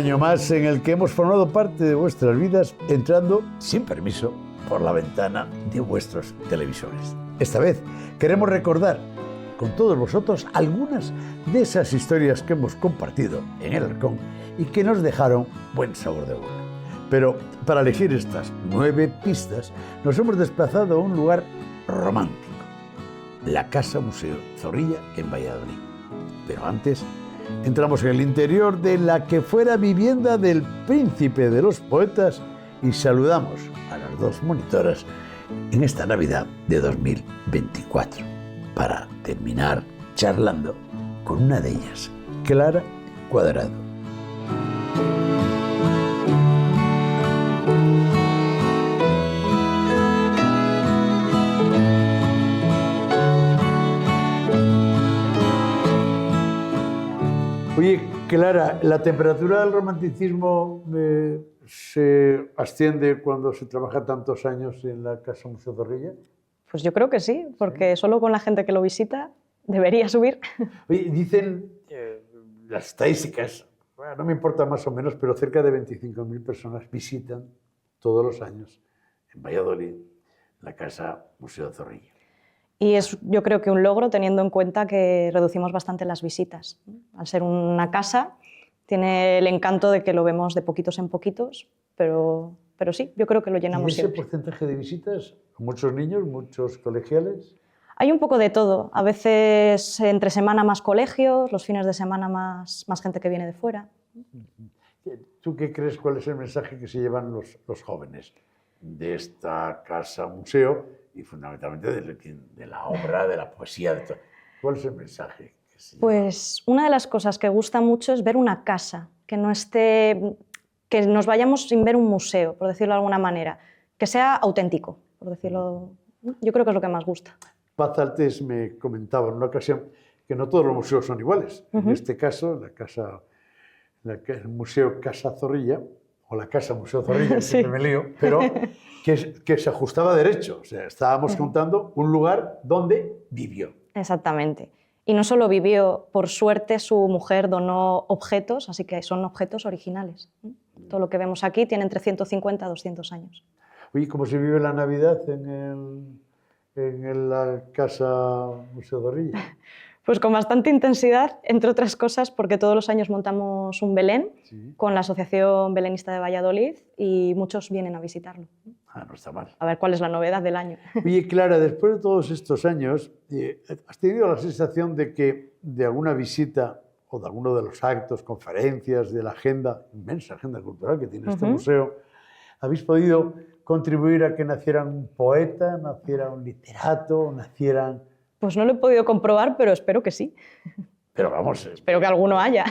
año más en el que hemos formado parte de vuestras vidas entrando, sin permiso, por la ventana de vuestros televisores. Esta vez queremos recordar con todos vosotros algunas de esas historias que hemos compartido en El Arcón y que nos dejaron buen sabor de boca. Pero para elegir estas 9 pistas nos hemos desplazado a un lugar romántico, la Casa Museo Zorrilla en Valladolid. Pero antes entramos en el interior de la que fuera vivienda del príncipe de los poetas y saludamos a las 2 monitoras en esta Navidad de 2024 para terminar charlando con una de ellas, Clara Cuadrado. Oye, Clara, ¿la temperatura del romanticismo se asciende cuando se trabaja tantos años en la Casa Museo Zorrilla? Pues yo creo que sí, porque solo con la gente que lo visita debería subir. Oye, dicen las estadísticas, bueno, no me importa más o menos, pero cerca de 25.000 personas visitan todos los años en Valladolid la Casa Museo Zorrilla. Y es, yo creo que un logro teniendo en cuenta que reducimos bastante las visitas. Al ser una casa, tiene el encanto de que lo vemos de poquitos en poquitos, pero sí, yo creo que lo llenamos siempre. ¿Y ese porcentaje de visitas? ¿Muchos niños, muchos colegiales? Hay un poco de todo. A veces entre semana más colegios, los fines de semana más gente que viene de fuera. ¿Tú qué crees? ¿Cuál es el mensaje que se llevan los jóvenes de esta casa museo y fundamentalmente de la obra, de la poesía? De todo? ¿Cuál es el mensaje que se lleva? Pues una de las cosas que gusta mucho es ver una casa, que no esté, que nos vayamos sin ver un museo, por decirlo de alguna manera, que sea auténtico, por decirlo. Yo creo que es lo que más gusta. Paz Altés me comentaba en una ocasión que no todos los museos son iguales. En este caso, el Museo Casa Zorrilla, o la Casa Museo Zorrilla, Sí. siempre me lío, pero que se ajustaba a derecho. O sea, estábamos contando un lugar donde vivió. Exactamente. Y no solo vivió, por suerte su mujer donó objetos, así que son objetos originales. Todo lo que vemos aquí tiene entre 150 a 200 años. Oye, ¿cómo se vive la Navidad en la Casa Museo Zorrilla? Pues con bastante intensidad, entre otras cosas, porque todos los años montamos un Belén con la Asociación Belenista de Valladolid y muchos vienen a visitarlo. Ah, no está mal. A ver cuál es la novedad del año. Oye, Clara, después de todos estos años, ¿has tenido la sensación de que de alguna visita o de alguno de los actos, conferencias, de la agenda, inmensa agenda cultural que tiene este museo, habéis podido contribuir a que naciera un poeta, naciera un literato, nacieran...? Pues no lo he podido comprobar, pero espero que sí. Pero vamos... Espero que alguno haya.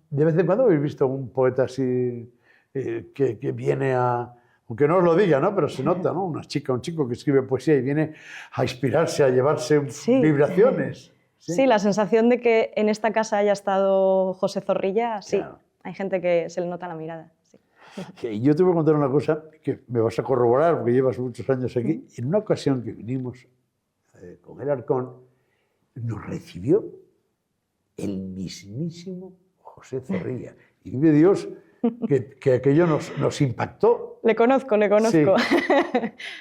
¿De vez en cuando habéis visto un poeta así que viene a... Aunque no os lo diga, ¿no? Pero se nota, ¿no? Una chica, un chico que escribe poesía y viene a inspirarse, a llevarse vibraciones. Sí, la sensación de que en esta casa haya estado José Zorrilla, sí. Claro. Hay gente que se le nota la mirada. Sí. Y yo te voy a contar una cosa que me vas a corroborar porque llevas muchos años aquí. En una ocasión que vinimos con El Arcón, nos recibió el mismísimo José Zorrilla. Y vive Dios que aquello nos impactó. Le conozco. Sí.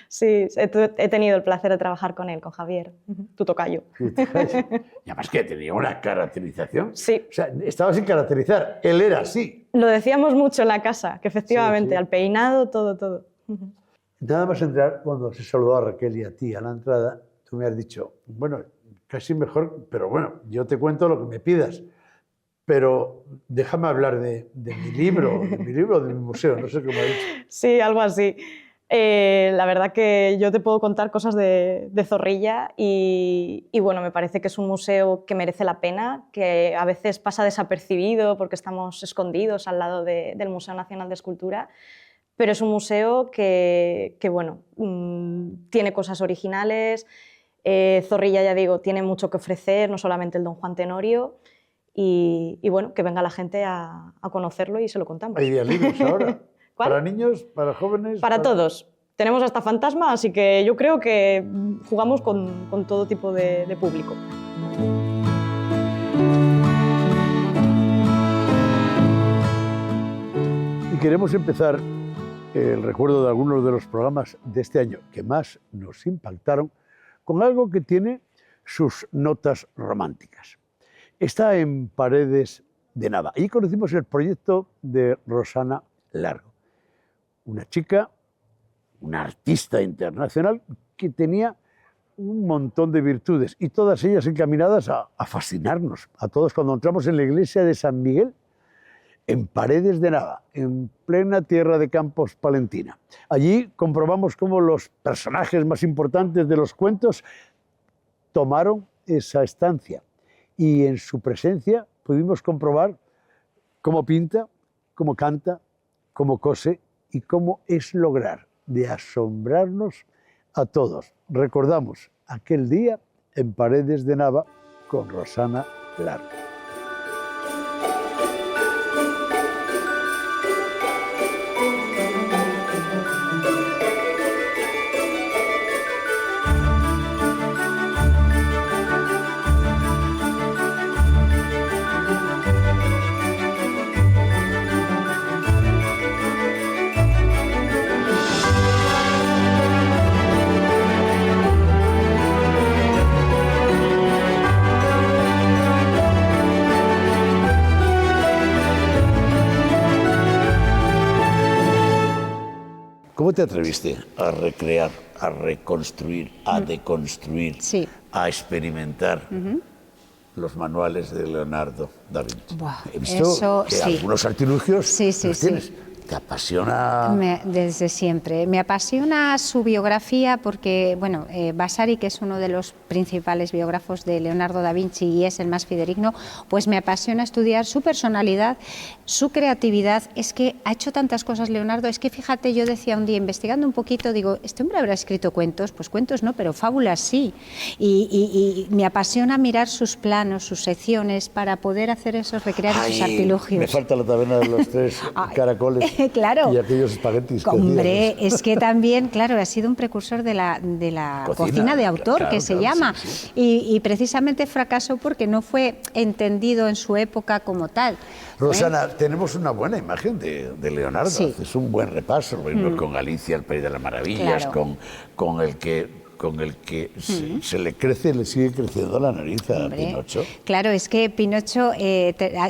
Sí, he tenido el placer de trabajar con él, con Javier, tu tocayo. Y además que tenía una caracterización. Sí. O sea, estaba sin caracterizar, él era así. Lo decíamos mucho en la casa, que efectivamente, al peinado, todo. Nada más entrar, cuando se saludó a Raquel y a ti a la entrada, tú me has dicho, bueno, casi mejor, pero bueno, yo te cuento lo que me pidas. Pero déjame hablar de mi libro, de mi museo, no sé cómo ha dicho. Sí, algo así. La verdad que yo te puedo contar cosas de Zorrilla y bueno, me parece que es un museo que merece la pena, que a veces pasa desapercibido porque estamos escondidos al lado del Museo Nacional de Escultura, pero es un museo que bueno, tiene cosas originales. Zorrilla, ya digo, tiene mucho que ofrecer, no solamente el Don Juan Tenorio. Y bueno, que venga la gente a conocerlo y se lo contamos. ¿Hay libros ahora? ¿Cuál? ¿Para niños? ¿Para jóvenes? Para todos. Tenemos hasta fantasma, así que yo creo que jugamos con todo tipo de público. queremos empezar el recuerdo de algunos de los programas de este año que más nos impactaron con algo que tiene sus notas románticas. Está en Paredes de Nava. Allí conocimos el proyecto de Rosana Largo, una chica, una artista internacional que tenía un montón de virtudes y todas ellas encaminadas a fascinarnos a todos cuando entramos en la iglesia de San Miguel, en Paredes de Nava, en plena tierra de Campos Palentina. Allí comprobamos cómo los personajes más importantes de los cuentos tomaron esa estancia y en su presencia pudimos comprobar cómo pinta, cómo canta, cómo cose y cómo es lograr de asombrarnos a todos. Recordamos aquel día en Paredes de Nava con Rosana Largo. ¿Cómo te atreviste a recrear, a reconstruir, a deconstruir, Sí. a experimentar los manuales de Leonardo da Vinci? Buah, He visto eso que sí. algunos artilugios Sí, sí, los sí. tienes. ¿Te apasiona? Desde siempre. Me apasiona su biografía porque, bueno, Vasari, que es uno de los principales biógrafos de Leonardo da Vinci y es el más fidedigno, pues me apasiona estudiar su personalidad, su creatividad. Es que ha hecho tantas cosas Leonardo, es que fíjate, yo decía un día, investigando un poquito, digo, ¿este hombre habrá escrito cuentos? Pues cuentos no, pero fábulas sí. Y me apasiona mirar sus planos, sus secciones, para poder hacer esos, recrear esos artilugios. Me falta la taberna de los tres caracoles. Claro. Y aquellos espaguetis. Hombre, es que también, claro, ha sido un precursor de la cocina de autor, claro, que se claro, llama. sí, sí. Y precisamente fracasó porque no fue entendido en su época como tal. Rosana, tenemos una buena imagen de Leonardo. Sí. Es un buen repaso, por ejemplo, con Alicia, el País de las Maravillas, Claro. con el que se le crece, le sigue creciendo la nariz a Hombre, Pinocho. Claro, es que Pinocho,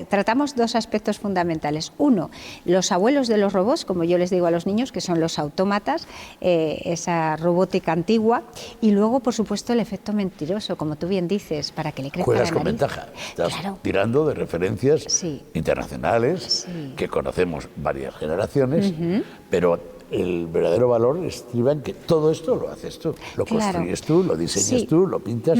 tratamos dos aspectos fundamentales. Uno, los abuelos de los robots, como yo les digo a los niños, que son los autómatas, esa robótica antigua, y luego, por supuesto, el efecto mentiroso, como tú bien dices, para que le crezca Juegas la con nariz. ventaja. Estás Claro. tirando de referencias Sí. internacionales Sí. que conocemos varias generaciones, pero el verdadero valor estriba en que todo esto lo haces tú. Lo Claro. construyes tú, lo diseñas Sí. tú, lo pintas.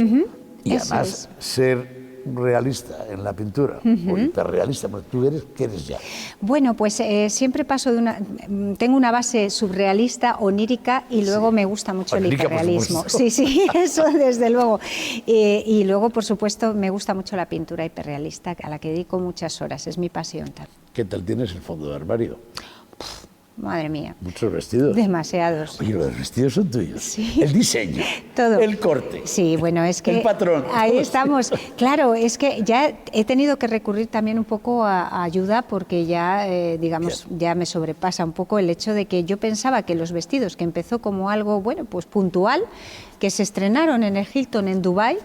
Y Eso además ser realista en la pintura, o hiperrealista, porque tú eres, ¿qué eres ya? Bueno, pues siempre paso tengo una base surrealista, onírica, y luego me gusta mucho el Onírica, por hiperrealismo. supuesto. Sí, sí, eso desde luego. Y luego, por supuesto, me gusta mucho la pintura hiperrealista, a la que dedico muchas horas, es mi pasión. ¿Qué tal tienes el fondo de armario? Madre mía, Muchos vestidos. demasiados. Oye, los vestidos son tuyos. Sí. El diseño, Todo. el corte. Sí, bueno, es que... El patrón. Ahí estamos. Claro, es que ya he tenido que recurrir también un poco a ayuda porque ya, digamos, ya me sobrepasa un poco el hecho de que yo pensaba que los vestidos, que empezó como algo, bueno, pues puntual, que se estrenaron en el Hilton en Dubái,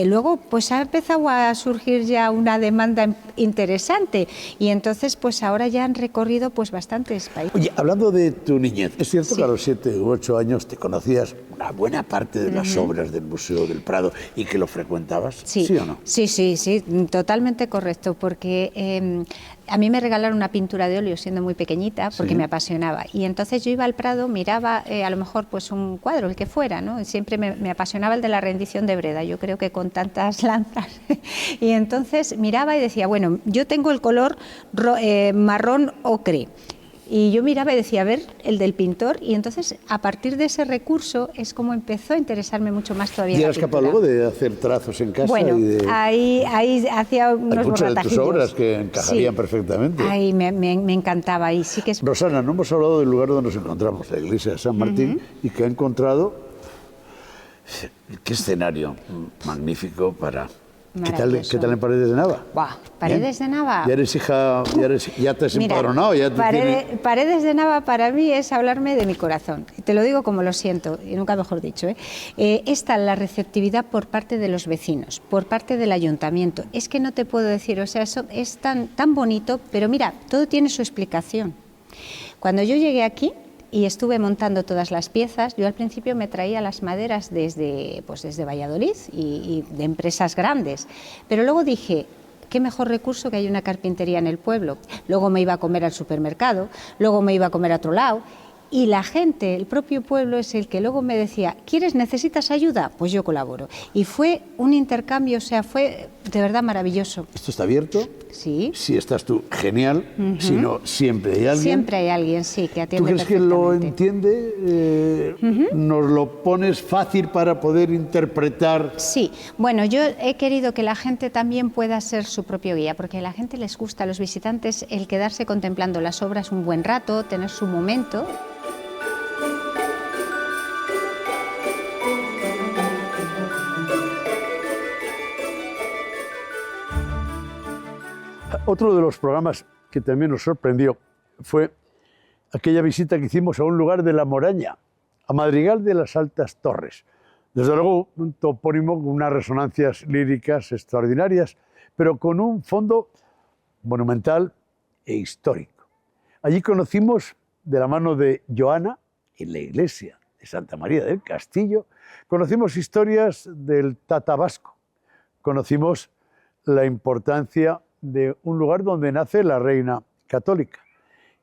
luego pues ha empezado a surgir ya una demanda interesante y entonces pues ahora ya han recorrido pues bastantes países. Oye, hablando de tu niñez, ¿es cierto Sí. que a los 7 u 8 años te conocías una buena parte de las obras del Museo del Prado y que lo frecuentabas? Sí, ¿Sí o no? Sí, sí, sí, totalmente correcto, porque a mí me regalaron una pintura de óleo siendo muy pequeñita porque Sí. me apasionaba y entonces yo iba al Prado, miraba a lo mejor pues un cuadro, el que fuera, ¿no? Siempre me apasionaba el de la rendición de Breda, yo creo que con tantas lanzas y entonces miraba y decía, bueno, yo tengo el color marrón ocre. Y yo miraba y decía, a ver, el del pintor, y entonces a partir de ese recurso es como empezó a interesarme mucho más todavía ¿Y la eras capaz pintura. luego de hacer trazos en casa? Bueno, y de... ahí hacía Hay unos muchas de tus borratajillos. obras que encajarían Sí. perfectamente. Ay, me encantaba y sí que es... Rosana, no hemos hablado del lugar donde nos encontramos, la iglesia de San Martín, y que ha encontrado... Qué escenario magnífico para maravilloso. ¿Qué tal en Paredes de Nava? Buah, Paredes de Nava. Ya eres hija, ya te has empadronado. Ya te Paredes de Nava para mí es hablarme de mi corazón. Te lo digo como lo siento, y nunca mejor dicho. Esta, la receptividad por parte de los vecinos, por parte del ayuntamiento. Es que no te puedo decir, o sea, eso es tan bonito, pero mira, todo tiene su explicación. Cuando yo llegué aquí y estuve montando todas las piezas, yo al principio me traía las maderas desde Valladolid y de empresas grandes, pero luego dije, qué mejor recurso que hay una carpintería en el pueblo. Luego me iba a comer al supermercado, luego me iba a comer a otro lado. Y la gente, el propio pueblo, es el que luego me decía, necesitas ayuda? Pues yo colaboro. Y fue un intercambio, o sea, fue de verdad maravilloso. ¿Esto está abierto? Sí. Si estás tú, genial. Si no, siempre hay alguien. Siempre hay alguien, sí, que atiende. ¿Tú crees que lo entiende? ¿Nos lo pones fácil para poder interpretar? Sí. Bueno, yo he querido que la gente también pueda ser su propio guía, porque a la gente les gusta, a los visitantes, el quedarse contemplando las obras un buen rato, tener su momento. Otro de los programas que también nos sorprendió fue aquella visita que hicimos a un lugar de la Moraña, a Madrigal de las Altas Torres. Desde luego, un topónimo con unas resonancias líricas extraordinarias, pero con un fondo monumental e histórico. Allí conocimos, de la mano de Joana, en la iglesia de Santa María del Castillo, conocimos historias del Tata Vasco, conocimos la importancia de un lugar donde nace la reina católica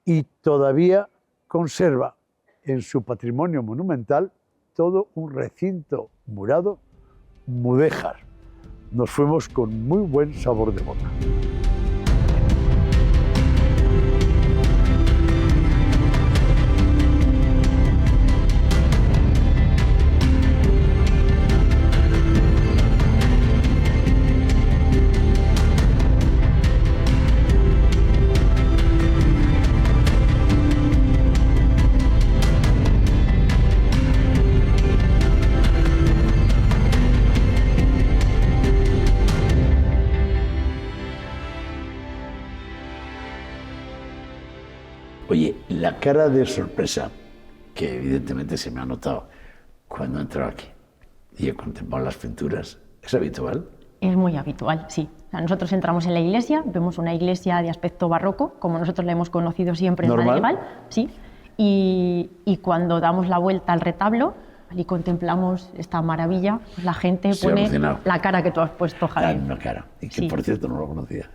y todavía conserva en su patrimonio monumental todo un recinto murado mudéjar. Nos fuimos con muy buen sabor de boca. Oye, la cara de sorpresa que evidentemente se me ha notado cuando he entrado aquí y he contemplado las pinturas, ¿es habitual? Es muy habitual, sí. O sea, nosotros entramos en la iglesia, vemos una iglesia de aspecto barroco, como nosotros la hemos conocido siempre en Madrigal, sí, y cuando damos la vuelta al retablo y contemplamos esta maravilla, pues la gente pone alucinado. La cara que tú has puesto, Javier. Una cara, y que sí. Por cierto no lo conocía.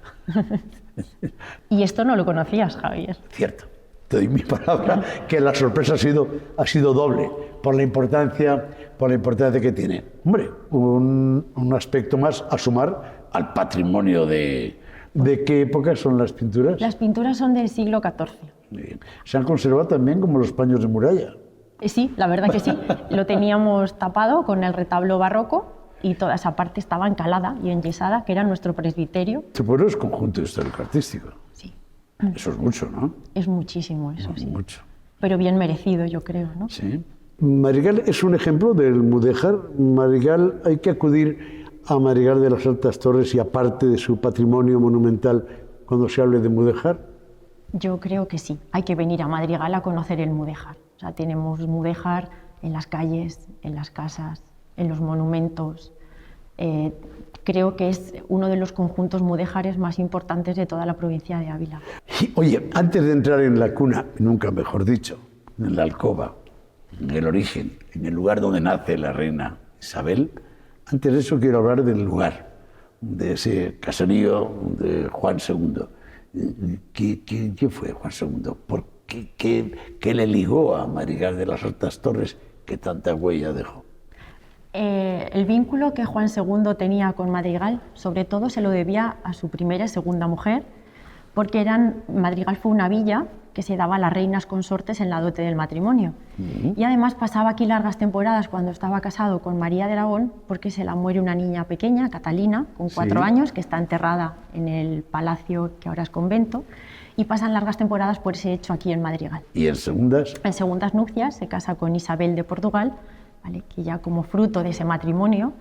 Y esto no lo conocías, Javier. Cierto. Te doy mi palabra que la sorpresa ha sido doble por la importancia que tiene. Hombre, un aspecto más a sumar al patrimonio de... ¿De qué época son las pinturas? Las pinturas son del siglo XIV. Muy bien. ¿Se han conservado también como los paños de muralla? Sí, la verdad que sí. Lo teníamos tapado con el retablo barroco y toda esa parte estaba encalada y enyesada, que era nuestro presbiterio. Este pueblo es conjunto histórico-artístico. Sí. Eso es mucho, ¿no? Es muchísimo eso, sí. Mucho. Pero bien merecido, yo creo, ¿no? Sí. Madrigal es un ejemplo del mudéjar. Madrigal, hay que acudir a Madrigal de las Altas Torres y aparte de su patrimonio monumental cuando se hable de mudéjar. Yo creo que sí. Hay que venir a Madrigal a conocer el mudéjar. O sea, tenemos mudéjar en las calles, en las casas, en los monumentos. Creo que es uno de los conjuntos mudéjares más importantes de toda la provincia de Ávila. Oye, antes de entrar en la cuna, nunca mejor dicho, en la alcoba, en el origen, en el lugar donde nace la reina Isabel, antes de eso quiero hablar del lugar, de ese caserío de Juan II. ¿Quién fue Juan II? ¿Qué le ligó a Madrigal de las Altas Torres que tanta huella dejó? El vínculo que Juan II tenía con Madrigal, sobre todo, se lo debía a su primera y segunda mujer, porque Madrigal fue una villa que se daba a las reinas consortes en la dote del matrimonio. Y además pasaba aquí largas temporadas cuando estaba casado con María de Aragón, porque se la muere una niña pequeña, Catalina, con 4 años, que está enterrada en el palacio que ahora es convento, y pasan largas temporadas por ese hecho aquí en Madrigal. ¿Y en segundas? En segundas nupcias se casa con Isabel de Portugal, ¿vale? Que ya como fruto de ese matrimonio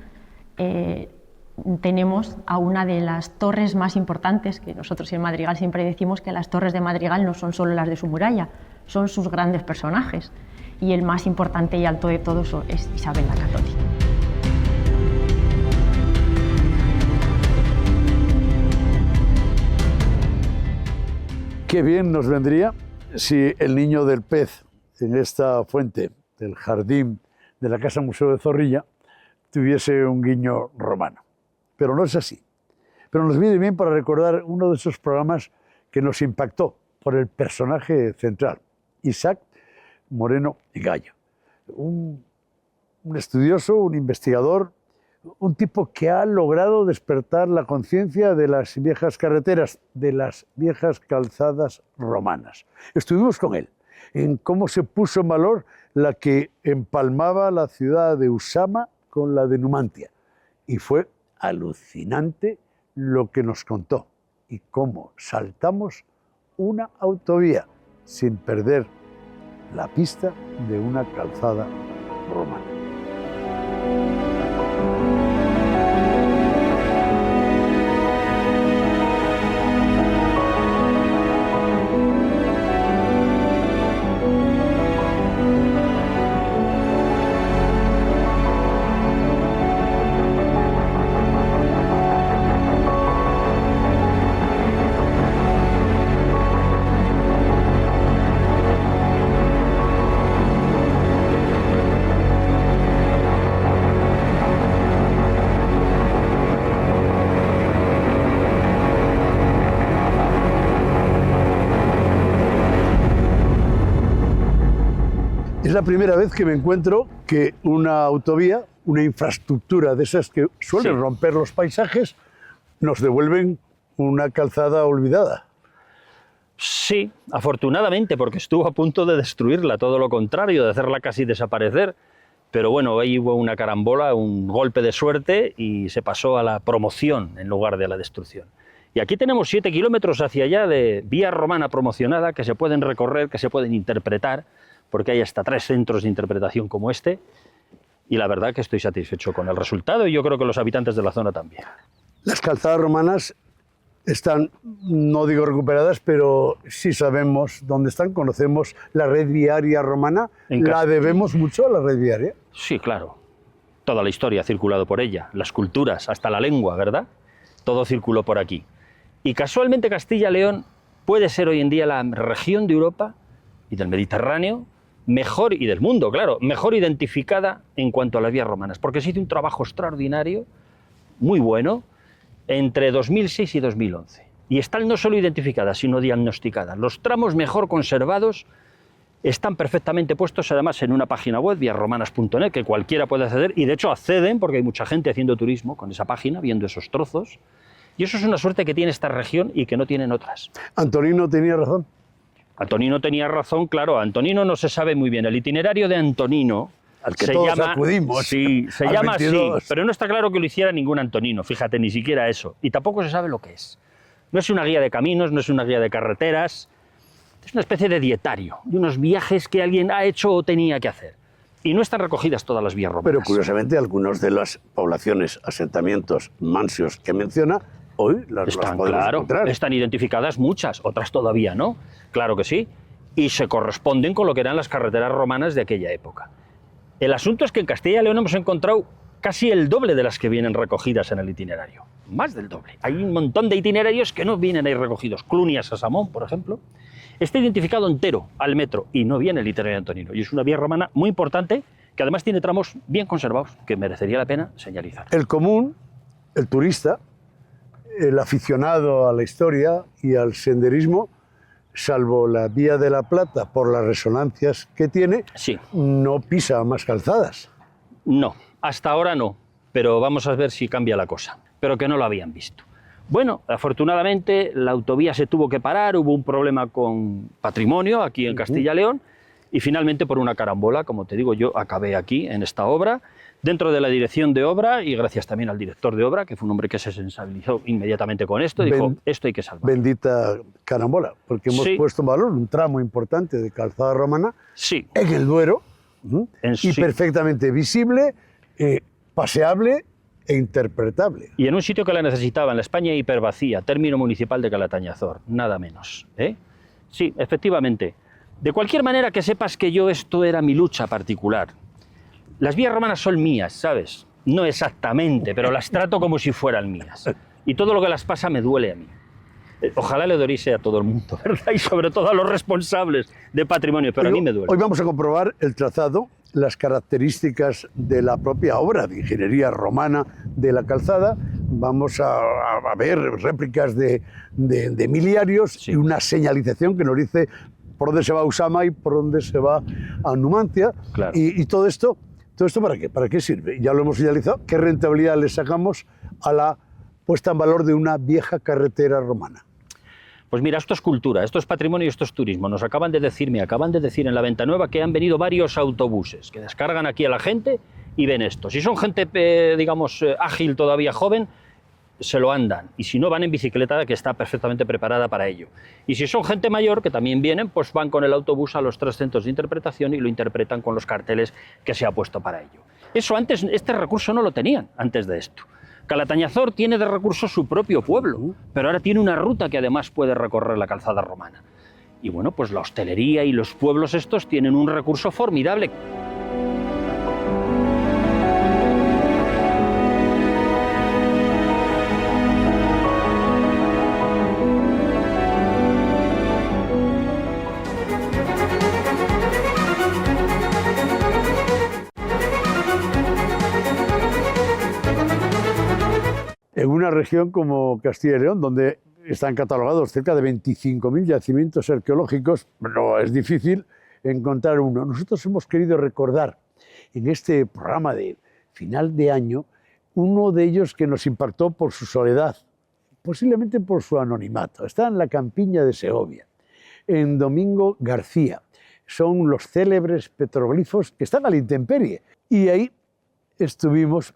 tenemos a una de las torres más importantes, que nosotros en Madrigal siempre decimos que las torres de Madrigal no son solo las de su muralla, son sus grandes personajes. Y el más importante y alto de todos es Isabel la Católica. Qué bien nos vendría si el niño del pez en esta fuente del jardín de la Casa Museo de Zorrilla tuviese un guiño romano. Pero no es así. Pero nos viene bien para recordar uno de esos programas que nos impactó por el personaje central, Isaac Moreno y Gallo. Un estudioso, un investigador, un tipo que ha logrado despertar la conciencia de las viejas carreteras, de las viejas calzadas romanas. Estuvimos con él en cómo se puso en valor la que empalmaba la ciudad de Usama con la de Numantia. Y fue alucinante lo que nos contó y cómo saltamos una autovía sin perder la pista de una calzada romana. Es la primera vez que me encuentro que una autovía, una infraestructura de esas que suelen romper los paisajes, nos devuelven una calzada olvidada. Sí, afortunadamente, porque estuvo a punto de destruirla, todo lo contrario, de hacerla casi desaparecer. Pero bueno, ahí hubo una carambola, un golpe de suerte y se pasó a la promoción en lugar de a la destrucción. Y aquí tenemos 7 kilómetros hacia allá de vía romana promocionada que se pueden recorrer, que se pueden interpretar, porque hay hasta 3 centros de interpretación como este, y la verdad que estoy satisfecho con el resultado y yo creo que los habitantes de la zona también. Las calzadas romanas están, no digo recuperadas, pero sí sabemos dónde están, conocemos la red viaria romana. ¿La debemos mucho a la red viaria? Sí, claro. Toda la historia ha circulado por ella, las culturas, hasta la lengua, ¿verdad? Todo circuló por aquí. Y casualmente Castilla-León puede ser hoy en día la región de Europa y del Mediterráneo mejor, y del mundo, claro, mejor identificada en cuanto a las vías romanas, porque se hizo un trabajo extraordinario, muy bueno, entre 2006 y 2011. Y están no solo identificadas, sino diagnosticadas. Los tramos mejor conservados están perfectamente puestos, además, en una página web, viasromanas.net, que cualquiera puede acceder, y de hecho acceden, porque hay mucha gente haciendo turismo con esa página, viendo esos trozos, y eso es una suerte que tiene esta región y que no tienen otras. ¿Antonino tenía razón? Antonino tenía razón, claro. Antonino no se sabe muy bien. El itinerario de Antonino al que todos acudimos. Sí, se llama 22. así, pero no está claro que lo hiciera ningún Antonino, fíjate, ni siquiera eso. Y tampoco se sabe lo que es. No es una guía de caminos, no es una guía de carreteras, es una especie de dietario, de unos viajes que alguien ha hecho o tenía que hacer. Y no están recogidas todas las vías romanas. Pero curiosamente, algunas de las poblaciones, asentamientos mansios que menciona, hoy las podemos encontrar. Están identificadas muchas, otras todavía no, claro que sí, y se corresponden con lo que eran las carreteras romanas de aquella época. El asunto es que en Castilla y León hemos encontrado casi el doble de las que vienen recogidas en el itinerario, más del doble. Hay un montón de itinerarios que no vienen ahí recogidos. Clunias a Samón, por ejemplo, está identificado entero al metro y no viene el itinerario de Antonino. Y es una vía romana muy importante que además tiene tramos bien conservados que merecería la pena señalizar. El común, el turista, el aficionado a la historia y al senderismo, salvo la Vía de la Plata por las resonancias que tiene, sí, no pisa más calzadas. No, hasta ahora no, pero vamos a ver si cambia la cosa, pero que no lo habían visto. Bueno, afortunadamente la autovía se tuvo que parar, hubo un problema con patrimonio aquí en Castilla y León y finalmente por una carambola, como te digo, yo acabé aquí en esta obra, dentro de la dirección de obra y gracias también al director de obra, que fue un hombre que se sensibilizó inmediatamente con esto y dijo, esto hay que salvar. Bendita carambola, porque hemos puesto en valor un tramo importante de calzada romana en el Duero y perfectamente visible, paseable e interpretable. Y en un sitio que la necesitaba, en la España hipervacía, término municipal de Calatañazor, nada menos. Sí, efectivamente. De cualquier manera, que sepas que esto era mi lucha particular. Las vías romanas son mías, ¿sabes? No exactamente, pero las trato como si fueran mías. Y todo lo que las pasa me duele a mí. Ojalá le doliese a todo el mundo, ¿verdad? Y sobre todo a los responsables de patrimonio, pero a mí me duele. Hoy vamos a comprobar el trazado, las características de la propia obra de ingeniería romana de la calzada. Vamos a ver réplicas de miliarios, sí, y una señalización que nos dice por dónde se va Usama y por dónde se va a Numancia. Claro. Y todo esto ¿para qué? ¿Para qué sirve? Ya lo hemos señalizado. ¿Qué rentabilidad le sacamos a la puesta en valor de una vieja carretera romana? Pues mira, esto es cultura, esto es patrimonio y esto es turismo. Me acaban de decir en la Venta Nueva que han venido varios autobuses que descargan aquí a la gente y ven esto. Si son gente, digamos, ágil, todavía joven, se lo andan. Y si no, van en bicicleta, que está perfectamente preparada para ello. Y si son gente mayor, que también vienen, pues van con el autobús a los 3 centros de interpretación y lo interpretan con los carteles que se ha puesto para ello. Eso antes, este recurso no lo tenían antes de esto. Calatañazor tiene de recursos su propio pueblo, pero ahora tiene una ruta que además puede recorrer la calzada romana. Y bueno, pues la hostelería y los pueblos estos tienen un recurso formidable. En una región como Castilla y León, donde están catalogados cerca de 25.000 yacimientos arqueológicos, no es difícil encontrar uno. Nosotros hemos querido recordar en este programa de final de año uno de ellos que nos impactó por su soledad, posiblemente por su anonimato. Está en la campiña de Segovia, en Domingo García. Son los célebres petroglifos que están a la intemperie. Y ahí estuvimos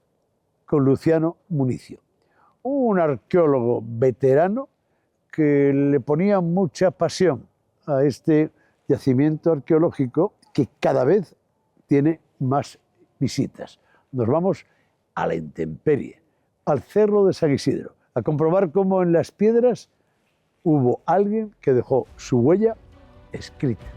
con Luciano Municio, un arqueólogo veterano que le ponía mucha pasión a este yacimiento arqueológico que cada vez tiene más visitas. Nos vamos a la intemperie, al Cerro de San Isidro, a comprobar cómo en las piedras hubo alguien que dejó su huella escrita.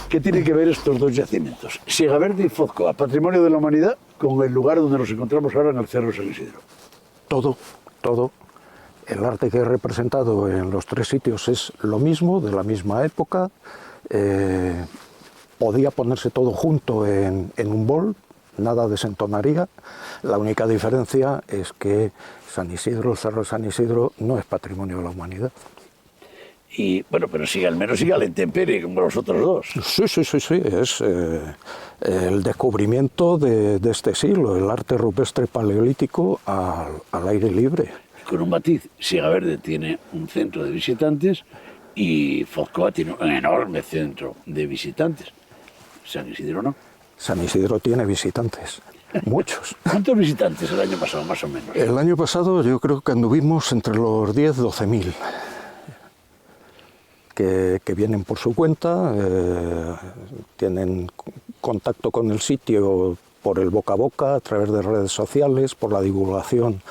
¿Qué tiene que ver estos dos yacimientos, Sigaverde y Fozcoa, patrimonio de la humanidad, con el lugar donde nos encontramos ahora en el Cerro de San Isidro? Todo. El arte que he representado en los 3 sitios es lo mismo, de la misma época. Podía ponerse todo junto en un bol, nada desentonaría. La única diferencia es que San Isidro, el Cerro de San Isidro, no es patrimonio de la humanidad. Y bueno, pero sigue, al menos sigue a la intemperie como los otros dos. Sí, es el descubrimiento de este siglo, el arte rupestre paleolítico al aire libre. Con un matiz, Sigaverde tiene un centro de visitantes y Fozcoa tiene un enorme centro de visitantes. San Isidro no. San Isidro tiene visitantes, muchos. ¿Cuántos visitantes el año pasado, más o menos? El año pasado yo creo que anduvimos entre los 10.000-12.000. Que vienen por su cuenta, tienen contacto con el sitio por el boca a boca, a través de redes sociales, por la divulgación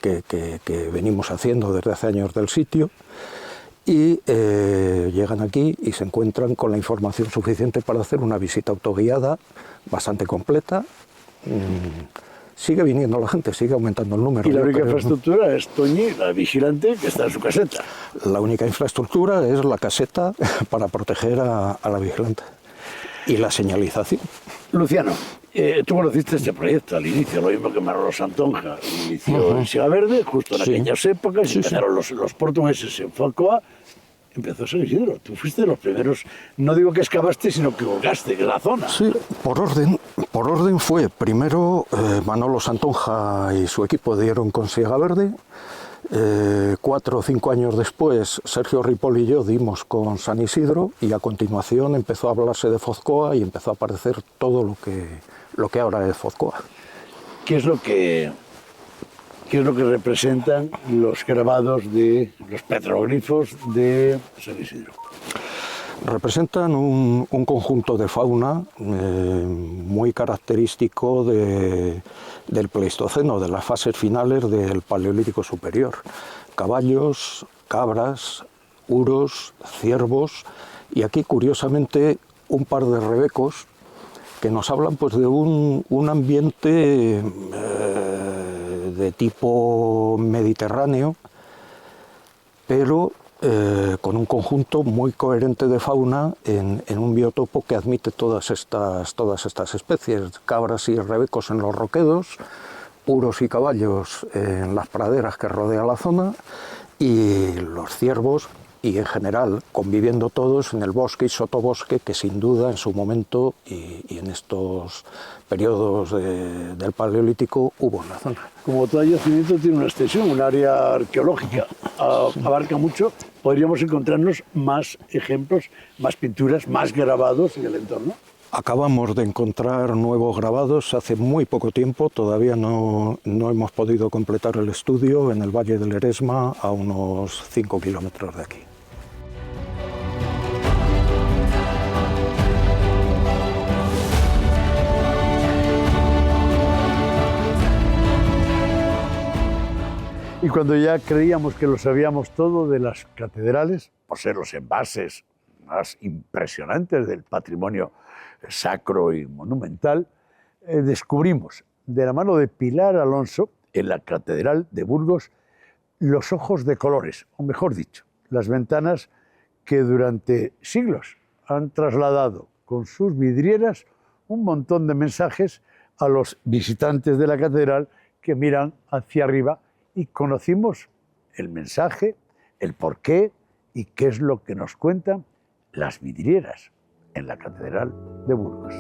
que venimos haciendo desde hace años del sitio, y llegan aquí y se encuentran con la información suficiente para hacer una visita autoguiada bastante completa. Sigue viniendo la gente, sigue aumentando el número. Y la única infraestructura es Toñi, la vigilante, que está en su caseta. La única infraestructura es la caseta para proteger a la vigilante. Y la señalización. Luciano, tú conociste este proyecto al inicio, lo mismo que Manolo Santonja inició en Sigaverde, justo en aquellas épocas, empezaron los portugueses en Fozcoa, empezó San Isidro. Tú fuiste de los primeros, no digo que excavaste, sino que buscaste la zona. Sí, por orden fue primero Manolo Santonja y su equipo dieron con Sigaverde, 4 o 5 años después, Sergio Ripoll y yo dimos con San Isidro y a continuación empezó a hablarse de Fozcoa y empezó a aparecer todo lo que ahora es Fozcoa. ¿Qué es lo que representan los grabados de los petroglifos de San Isidro? Representan un conjunto de fauna muy característico del Pleistoceno, de las fases finales del Paleolítico Superior. Caballos, cabras, uros, ciervos y aquí curiosamente un par de rebecos que nos hablan pues, de un ambiente de tipo mediterráneo, pero con un conjunto muy coherente de fauna en un biotopo que admite todas estas especies, cabras y rebecos en los roquedos, uros y caballos en las praderas que rodean la zona y los ciervos y en general conviviendo todos en el bosque y sotobosque que sin duda en su momento y en estos periodos del Paleolítico hubo en la zona. Como todo yacimiento tiene una extensión, un área arqueológica, abarca mucho, podríamos encontrarnos más ejemplos, más pinturas, más grabados en el entorno. Acabamos de encontrar nuevos grabados hace muy poco tiempo, todavía no hemos podido completar el estudio en el Valle del Eresma, a unos 5 kilómetros de aquí. Y cuando ya creíamos que lo sabíamos todo de las catedrales, por ser los envases más impresionantes del patrimonio sacro y monumental, descubrimos de la mano de Pilar Alonso, en la Catedral de Burgos, los ojos de colores, o mejor dicho, las ventanas que durante siglos han trasladado con sus vidrieras un montón de mensajes a los visitantes de la catedral que miran hacia arriba y conocimos el mensaje, el porqué y qué es lo que nos cuentan las vidrieras en la Catedral de Burgos.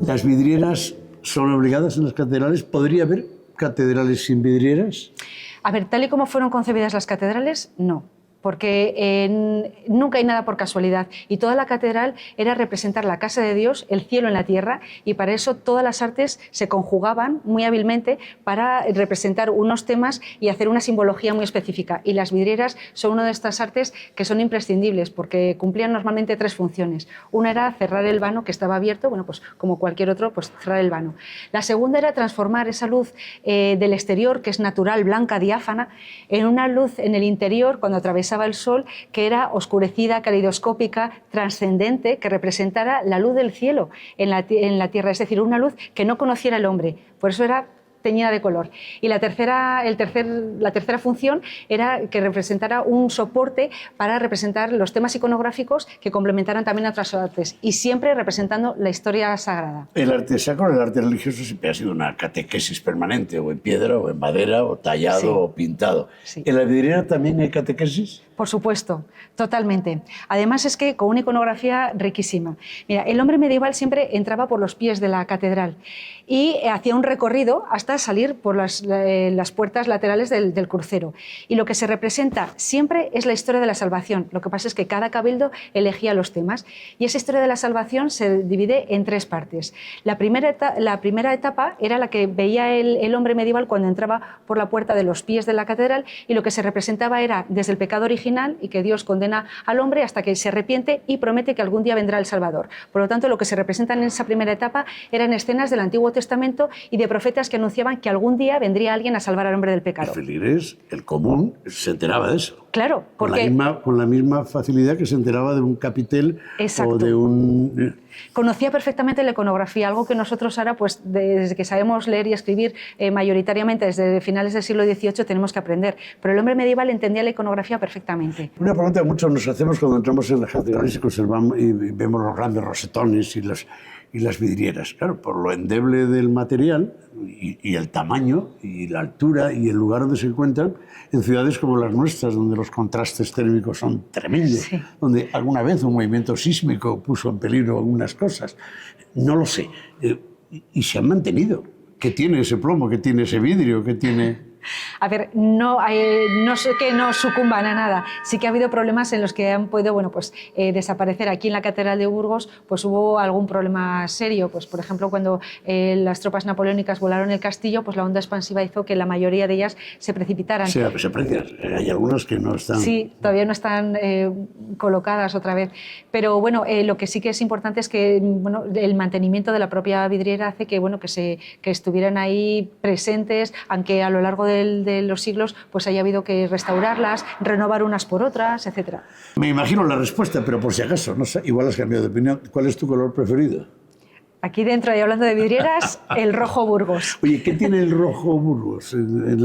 ¿Las vidrieras son obligadas en las catedrales? ¿Podría haber catedrales sin vidrieras? A ver, tal y como fueron concebidas las catedrales, no. Porque nunca hay nada por casualidad y toda la catedral era representar la casa de Dios, el cielo en la tierra, y para eso todas las artes se conjugaban muy hábilmente para representar unos temas y hacer una simbología muy específica, y las vidrieras son una de estas artes que son imprescindibles porque cumplían normalmente 3 funciones. Una era cerrar el vano que estaba abierto, bueno, pues como cualquier otro, pues cerrar el vano. La segunda era transformar esa luz del exterior, que es natural, blanca, diáfana, en una luz en el interior cuando atravesaba el sol, que era oscurecida, caleidoscópica, trascendente, que representara la luz del cielo en la tierra, es decir, una luz que no conociera el hombre. Por eso era teñida de color. Y la tercera función era que representara un soporte para representar los temas iconográficos que complementaran también a otras artes, y siempre representando la historia sagrada. El arte sacro, el arte religioso, siempre ha sido una catequesis permanente, o en piedra, o en madera, o tallado, sí, o pintado. Sí. ¿En la vidriera también hay catequesis? Por supuesto, totalmente. Además es que con una iconografía riquísima. Mira, el hombre medieval siempre entraba por los pies de la catedral y hacía un recorrido hasta salir por las puertas laterales del crucero. Y lo que se representa siempre es la historia de la salvación. Lo que pasa es que cada cabildo elegía los temas y esa historia de la salvación se divide en 3 partes. La primera etapa era la que veía el hombre medieval cuando entraba por la puerta de los pies de la catedral, y lo que se representaba era desde el pecado original y que Dios condena al hombre hasta que se arrepiente y promete que algún día vendrá el Salvador. Por lo tanto, lo que se representa en esa primera etapa eran escenas del Antiguo Testamento y de profetas que anunciaban que algún día vendría alguien a salvar al hombre del pecado. El feligrés, el común, se enteraba de eso. Claro, porque... Con la misma facilidad que se enteraba de un capitel. Exacto. O de un... Conocía perfectamente la iconografía, algo que nosotros ahora, pues desde que sabemos leer y escribir mayoritariamente desde finales del siglo XVIII, tenemos que aprender. Pero el hombre medieval entendía la iconografía perfectamente. Una pregunta que muchos nos hacemos cuando entramos en las catedrales y vemos los grandes rosetones y y las vidrieras. Claro, por lo endeble del material y el tamaño y la altura y el lugar donde se encuentran, en ciudades como las nuestras, donde los contrastes térmicos son tremendos, sí, donde alguna vez un movimiento sísmico puso en peligro algunas cosas. No lo sé. Y se han mantenido. ¿Qué tiene ese plomo? ¿Qué tiene ese vidrio? ¿Qué tiene...? A ver, no sé que no sucumban a nada. Sí que ha habido problemas en los que han podido, bueno, pues, desaparecer. Aquí en la Catedral de Burgos pues, hubo algún problema serio. Pues, por ejemplo, cuando las tropas napoleónicas volaron el castillo, pues la onda expansiva hizo que la mayoría de ellas se precipitaran. Sí, se aprecian. Hay algunas que no están... Sí, todavía no están colocadas otra vez. Pero bueno, lo que sí que es importante es que bueno, el mantenimiento de la propia vidriera hace que, bueno, que estuvieran ahí presentes, aunque a lo largo de los siglos pues haya habido que restaurarlas, renovar unas por otras, etc. Me imagino la respuesta, pero por si acaso, no sé, igual has cambiado de opinión. ¿Cuál es tu color preferido? Aquí dentro, y hablando de vidrieras, el rojo Burgos. Oye, ¿qué tiene el rojo Burgos en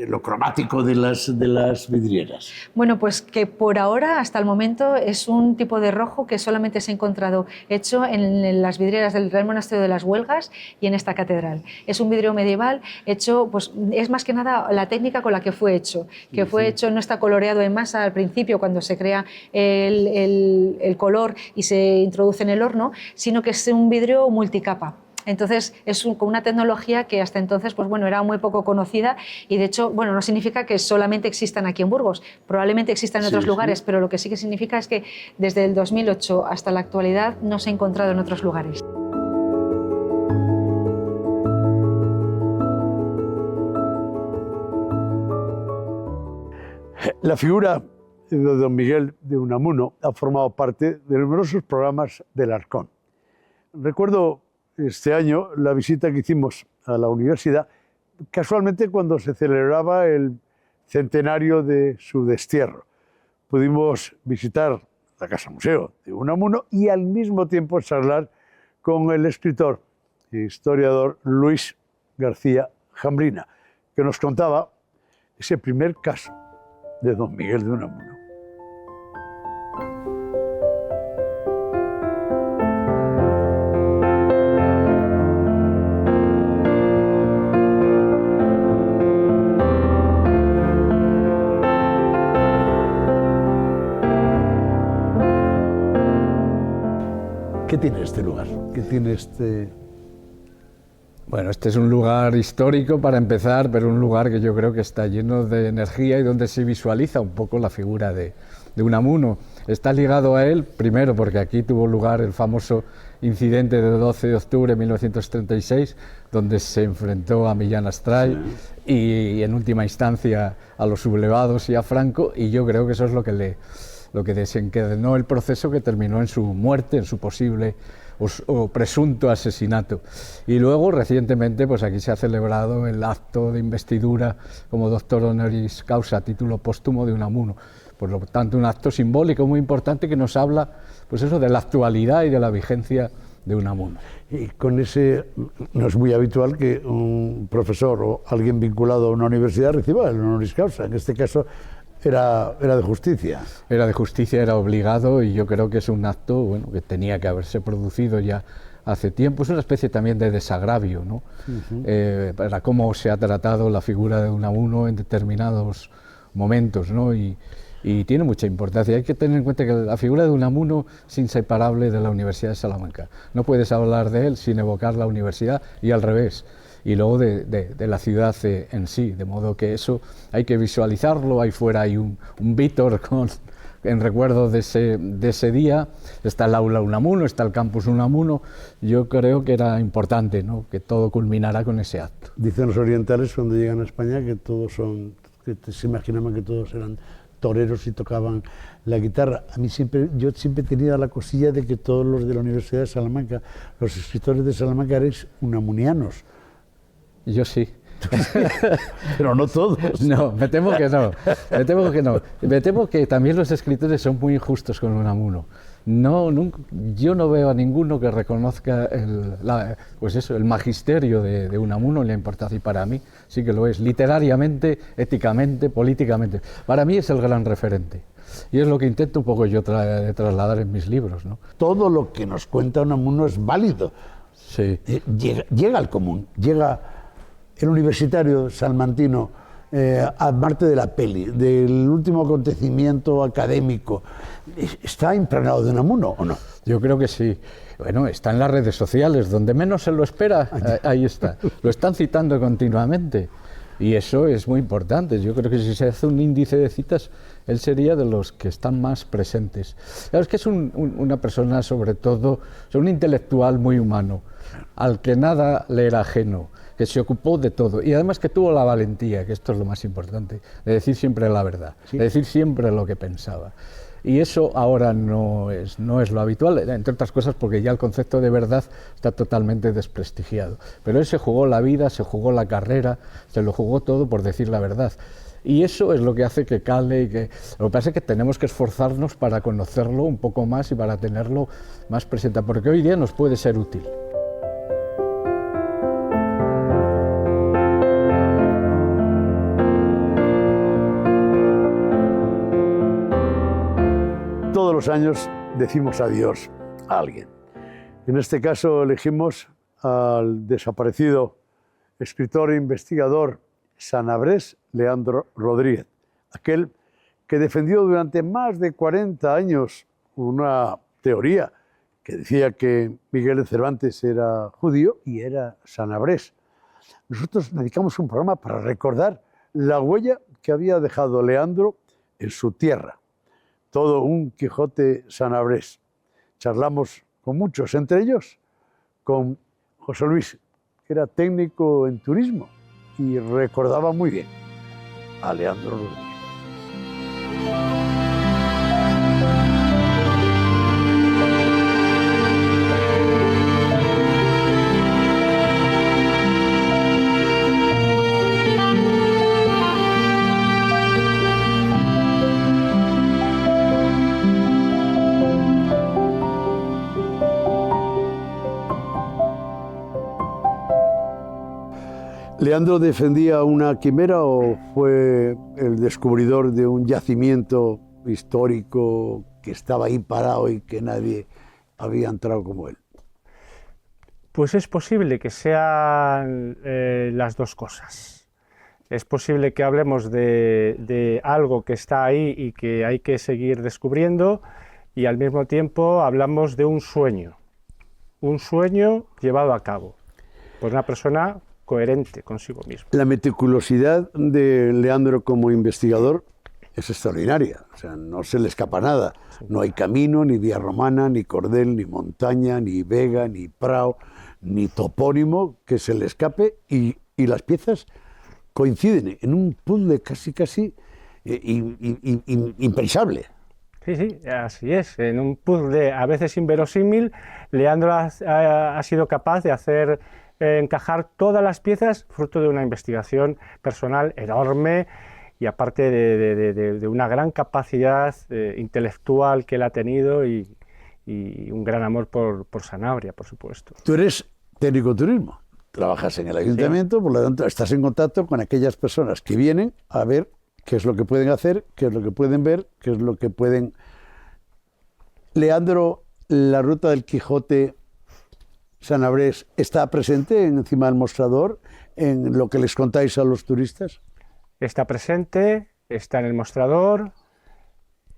lo cromático de las vidrieras? Bueno, pues que por ahora, hasta el momento, es un tipo de rojo que solamente se ha encontrado hecho en las vidrieras del Real Monasterio de las Huelgas y en esta catedral. Es un vidrio medieval hecho, pues es más que nada la técnica con la que fue hecho. Que fue hecho, no está coloreado en masa al principio cuando se crea el color y se introduce en el horno, sino que es un vidrio multicapa. Entonces es con una tecnología que hasta entonces pues, bueno, era muy poco conocida y de hecho bueno, no significa que solamente existan aquí en Burgos, probablemente existan en otros lugares, pero lo que sí que significa es que desde el 2008 hasta la actualidad no se ha encontrado en otros lugares. La figura de don Miguel de Unamuno ha formado parte de numerosos programas del Arcón. Recuerdo este año la visita que hicimos a la universidad, casualmente cuando se celebraba el centenario de su destierro. Pudimos visitar la Casa Museo de Unamuno y al mismo tiempo charlar con el escritor e historiador Luis García Jambrina, que nos contaba ese primer caso de don Miguel de Unamuno. ¿Qué tiene este lugar? ¿Qué tiene este...? Bueno, este es un lugar histórico para empezar, pero un lugar que yo creo que está lleno de energía y donde se visualiza un poco la figura de Unamuno. Está ligado a él, primero porque aquí tuvo lugar el famoso incidente del 12 de octubre de 1936, donde se enfrentó a Millán Astray y en última instancia a los sublevados y a Franco, y yo creo que eso es lo que desencadenó el proceso que terminó en su muerte, en su posible o presunto asesinato. Y luego, recientemente, pues aquí se ha celebrado el acto de investidura como doctor honoris causa a título póstumo de Unamuno. Por lo tanto, un acto simbólico muy importante que nos habla, pues eso, de la actualidad y de la vigencia de Unamuno. Y con ese, no es muy habitual que un profesor o alguien vinculado a una universidad reciba el honoris causa. En este caso, era de justicia. Era de justicia, era obligado, y yo creo que es un acto bueno, que tenía que haberse producido ya hace tiempo. Es una especie también de desagravio, ¿no? Para cómo se ha tratado la figura de Unamuno en determinados momentos, ¿no? Y tiene mucha importancia. Hay que tener en cuenta que la figura de Unamuno es inseparable de la Universidad de Salamanca. No puedes hablar de él sin evocar la universidad y al revés. Y luego de la ciudad en sí, de modo que eso hay que visualizarlo. Ahí fuera hay un Vítor en recuerdo de ese día, está el aula Unamuno, está el campus Unamuno. Yo creo que era importante, ¿no?, que todo culminara con ese acto. Dicen los orientales cuando llegan a España que que se imaginaban que todos eran toreros y tocaban la guitarra. Yo siempre he tenido la cosilla de que todos los de la Universidad de Salamanca, los escritores de Salamanca, eran unamunianos. Yo sí. Pero no todos. No, me temo que no. Me temo que no. Me temo que también los escritores son muy injustos con Unamuno. No, yo no veo a ninguno que reconozca el magisterio de Unamuno y la importancia, y para mí sí que lo es, literariamente, éticamente, políticamente. Para mí es el gran referente. Y es lo que intento un poco yo trasladar en mis libros, ¿no? Todo lo que nos cuenta Unamuno es válido. Sí. Llega al común, llega el universitario salmantino a Marte de la peli, del último acontecimiento académico. ¿Está impregnado de Unamuno o no? Yo creo que sí. Bueno, está en las redes sociales, donde menos se lo espera, ahí está. Lo están citando continuamente. Y eso es muy importante. Yo creo que si se hace un índice de citas, él sería de los que están más presentes. Claro, es que es una persona, sobre todo, un intelectual muy humano, al que nada le era ajeno, que se ocupó de todo. Y además que tuvo la valentía, que esto es lo más importante, de decir siempre la verdad, ¿sí? De decir siempre lo que pensaba. Y eso ahora no es lo habitual, entre otras cosas porque ya el concepto de verdad está totalmente desprestigiado. Pero él se jugó la vida, se jugó la carrera, se lo jugó todo por decir la verdad. Y eso es lo que hace que cale y que... Lo que pasa es que tenemos que esforzarnos para conocerlo un poco más y para tenerlo más presente, porque hoy día nos puede ser útil. Todos los años decimos adiós a alguien. En este caso elegimos al desaparecido escritor e investigador sanabrés Leandro Rodríguez, aquel que defendió durante más de 40 años una teoría que decía que Miguel de Cervantes era judío y era sanabrés. Nosotros dedicamos un programa para recordar la huella que había dejado Leandro en su tierra. Todo un Quijote sanabrés. Charlamos con muchos, entre ellos con José Luis, que era técnico en turismo y recordaba muy bien a Leandro Rodríguez. ¿Leandro defendía una quimera o fue el descubridor de un yacimiento histórico que estaba ahí parado y que nadie había entrado como él? Pues es posible que sean las dos cosas. Es posible que hablemos de algo que está ahí y que hay que seguir descubriendo, y al mismo tiempo hablamos de un sueño llevado a cabo por una persona coherente consigo mismo. La meticulosidad de Leandro como investigador es extraordinaria, o sea, no se le escapa nada. No hay camino, ni vía romana, ni cordel, ni montaña, ni vega, ni prao, ni topónimo que se le escape, y las piezas coinciden en un puzzle casi impensable. Sí, así es. En un puzzle a veces inverosímil, Leandro ha sido capaz de hacer encajar todas las piezas fruto de una investigación personal enorme y aparte de una gran capacidad intelectual que él ha tenido y un gran amor por Sanabria, por supuesto. Tú eres técnico de turismo, trabajas en el ayuntamiento, sí. Por lo tanto estás en contacto con aquellas personas que vienen a ver qué es lo que pueden hacer, qué es lo que pueden ver, qué es lo que pueden... Leandro, la ruta del Quijote sanabrés está presente encima del mostrador, en lo que les contáis a los turistas. Está presente, está en el mostrador.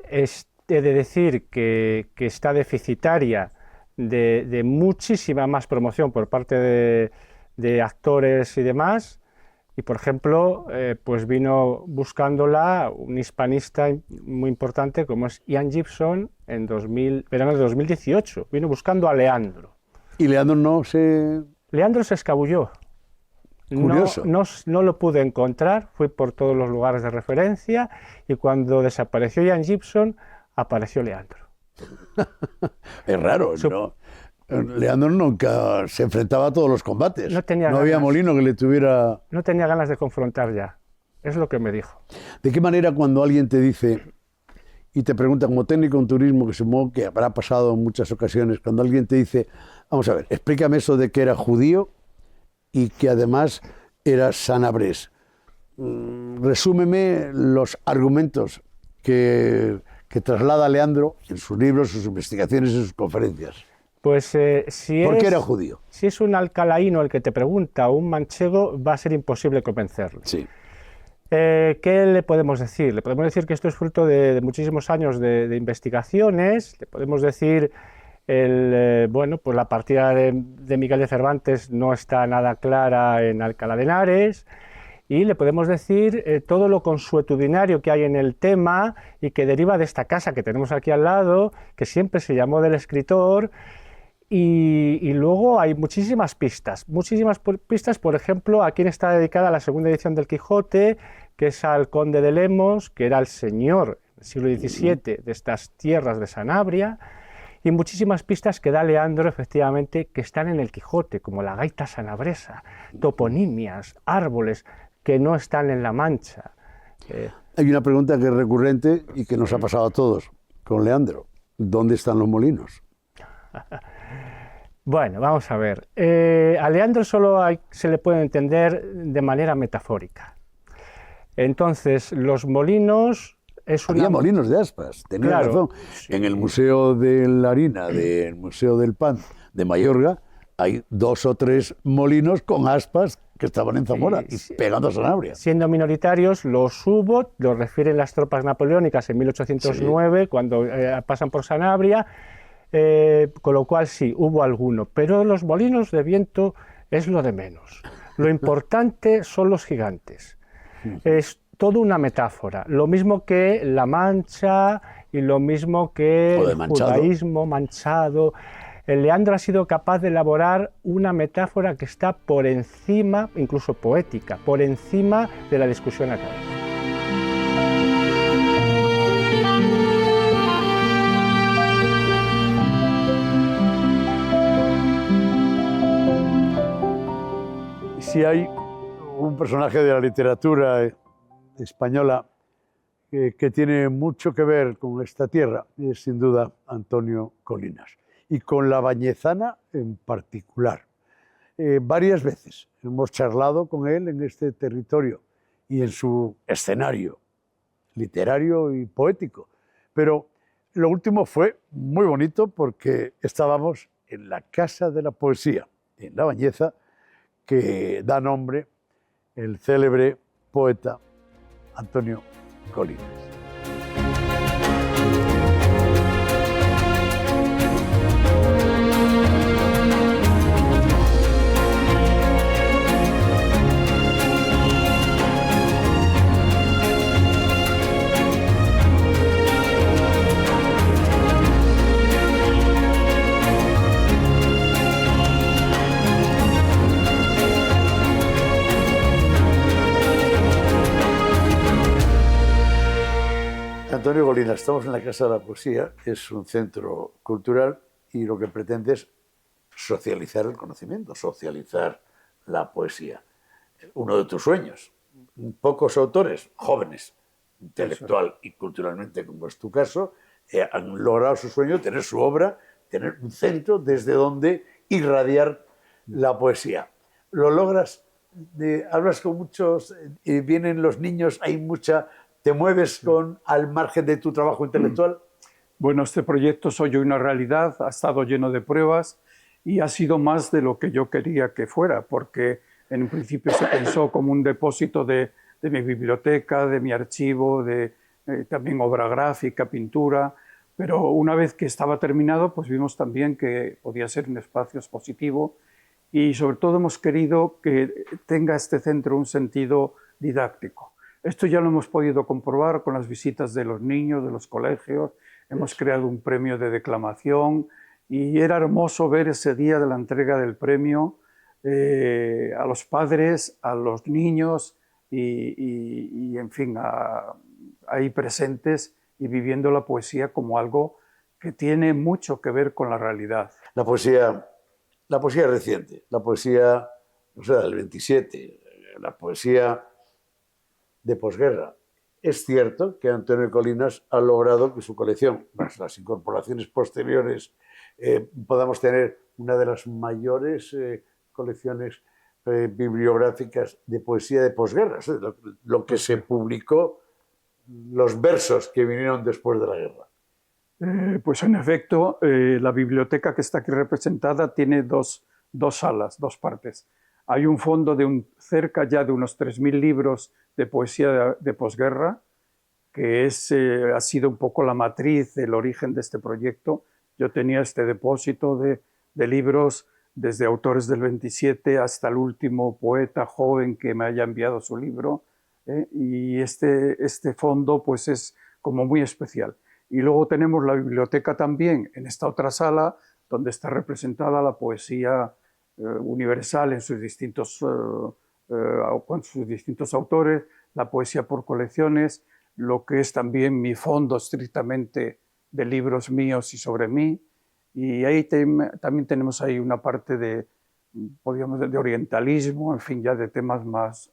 He de decir que está deficitaria de muchísima más promoción por parte de actores y demás. Y, por ejemplo, pues vino buscándola un hispanista muy importante como es Ian Gibson en verano de 2018. Vino buscando a Leandro. ¿Y Leandro no se...? Leandro se escabulló. Curioso. No lo pude encontrar, fui por todos los lugares de referencia y cuando desapareció Ian Gibson, apareció Leandro. Es raro, ¿no? Leandro nunca se enfrentaba a todos los combates. No había molino que le tuviera... No tenía ganas de confrontar ya. Es lo que me dijo. ¿De qué manera cuando alguien te dice y te pregunta como técnico en turismo, que supongo que habrá pasado en muchas ocasiones, cuando alguien te dice, vamos a ver, explícame eso de que era judío y que además era sanabrés? Resúmeme los argumentos que traslada Leandro en sus libros, sus investigaciones y sus conferencias. Pues ¿Por qué era judío? Si es un alcalaíno el que te pregunta o un manchego, va a ser imposible convencerle. Sí. ¿Qué le podemos decir? Le podemos decir que esto es fruto de muchísimos años de investigaciones. Le podemos decir, bueno, pues la partida de Miguel de Cervantes no está nada clara en Alcalá de Henares. Y le podemos decir todo lo consuetudinario que hay en el tema y que deriva de esta casa que tenemos aquí al lado, que siempre se llamó del escritor. Y luego hay muchísimas pistas, por ejemplo, a quién está dedicada la segunda edición del Quijote, que es al conde de Lemos, que era el señor del siglo XVII de estas tierras de Sanabria, y muchísimas pistas que da Leandro, efectivamente, que están en el Quijote, como la gaita sanabresa, toponimias, árboles que no están en La Mancha. Hay una pregunta que es recurrente y que nos ha pasado a todos con Leandro. ¿Dónde están los molinos? Bueno, vamos a ver. A Leandro solo se le puede entender de manera metafórica. Entonces, los molinos es una... Había molinos de aspas, tenía razón. Sí. En el Museo de la Harina, del Museo del Pan de Mayorga, hay 2 o 3 molinos con aspas que estaban en Zamora, y pegando a Sanabria. Siendo minoritarios, los hubo, los refieren las tropas napoleónicas en 1809, cuando pasan por Sanabria. Con lo cual sí, hubo alguno, pero los molinos de viento es lo de menos. Lo importante son los gigantes. Es toda una metáfora, lo mismo que La Mancha y lo mismo que el judaísmo manchado. Leandro ha sido capaz de elaborar una metáfora que está por encima, incluso poética, por encima de la discusión académica. Si hay un personaje de la literatura española que tiene mucho que ver con esta tierra, es sin duda Antonio Colinas, y con la bañezana en particular. Varias veces hemos charlado con él en este territorio y en su escenario literario y poético, pero lo último fue muy bonito porque estábamos en la Casa de la Poesía, en La Bañeza, que da nombre el célebre poeta Antonio Colinas. Antonio Colinas, estamos en la Casa de la Poesía, es un centro cultural y lo que pretende es socializar el conocimiento, socializar la poesía. Uno de tus sueños, pocos autores jóvenes, intelectual y culturalmente, como es tu caso, han logrado su sueño de tener su obra, tener un centro desde donde irradiar la poesía. Lo logras, hablas con muchos, vienen los niños, hay mucha... ¿Te mueves al margen de tu trabajo intelectual? Bueno, este proyecto Soy Yo una realidad, ha estado lleno de pruebas y ha sido más de lo que yo quería que fuera, porque en un principio se pensó como un depósito de mi biblioteca, de mi archivo, de también obra gráfica, pintura, pero una vez que estaba terminado, pues vimos también que podía ser un espacio expositivo y sobre todo hemos querido que tenga este centro un sentido didáctico. Esto ya lo hemos podido comprobar con las visitas de los niños, de los colegios. Hemos creado un premio de declamación y era hermoso ver ese día de la entrega del premio a los padres, a los niños y en fin, ahí presentes y viviendo la poesía como algo que tiene mucho que ver con la realidad. La poesía reciente, la poesía, o sea, del 27, la poesía de posguerra. Es cierto que Antonio Colinas ha logrado que su colección, más las incorporaciones posteriores, podamos tener una de las mayores colecciones bibliográficas de poesía de posguerra, lo que se publicó, los versos que vinieron después de la guerra. Pues en efecto, la biblioteca que está aquí representada tiene dos salas, dos partes. Hay un fondo de cerca ya de unos 3.000 libros de poesía de posguerra, que ha sido un poco la matriz, el origen de este proyecto. Yo tenía este depósito de libros desde autores del 27 hasta el último poeta joven que me haya enviado su libro, y este fondo pues es como muy especial. Y luego tenemos la biblioteca también en esta otra sala, donde está representada la poesía universal en sus distintos autores, la poesía por colecciones, lo que es también mi fondo estrictamente de libros míos y sobre mí. Y ahí también tenemos ahí una parte de orientalismo, en fin, ya de temas más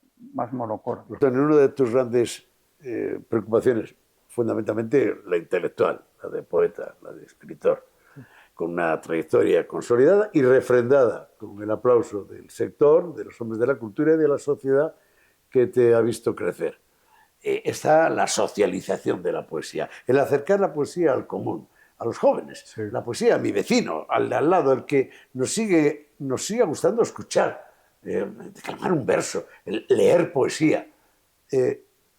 monocórticos. Una de tus grandes preocupaciones, fundamentalmente la intelectual, la de poeta, la de escritor, con una trayectoria consolidada y refrendada con el aplauso del sector, de los hombres de la cultura y de la sociedad que te ha visto crecer. Está la socialización de la poesía, el acercar la poesía al común, a los jóvenes, sí. La poesía a mi vecino, al de al lado, el que nos sigue gustando escuchar, declamar un verso, leer poesía.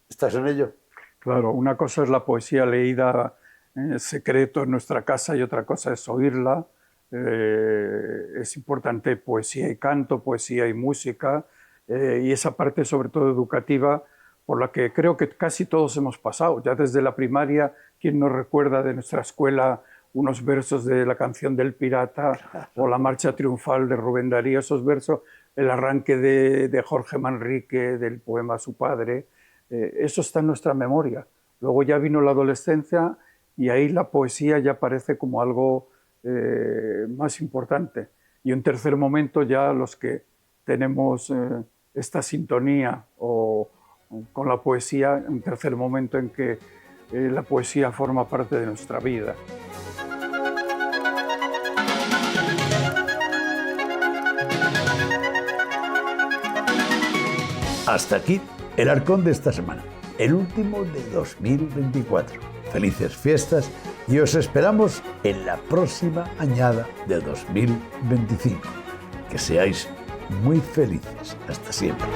¿Estás en ello? Claro, una cosa es la poesía leída en secreto en nuestra casa y otra cosa es oírla. Es importante poesía y canto, poesía y música, y esa parte sobre todo educativa por la que creo que casi todos hemos pasado. Ya desde la primaria, ¿quién nos recuerda de nuestra escuela unos versos de la canción del Pirata o la marcha triunfal de Rubén Darío? Esos versos, el arranque de Jorge Manrique, del poema Su padre, eso está en nuestra memoria. Luego ya vino la adolescencia y ahí la poesía ya parece como algo más importante. Y un tercer momento ya los que tenemos esta sintonía con la poesía, un tercer momento en que la poesía forma parte de nuestra vida. Hasta aquí el Arcón de esta semana, el último de 2024. Felices fiestas y os esperamos en la próxima añada de 2025. Que seáis muy felices. Hasta siempre.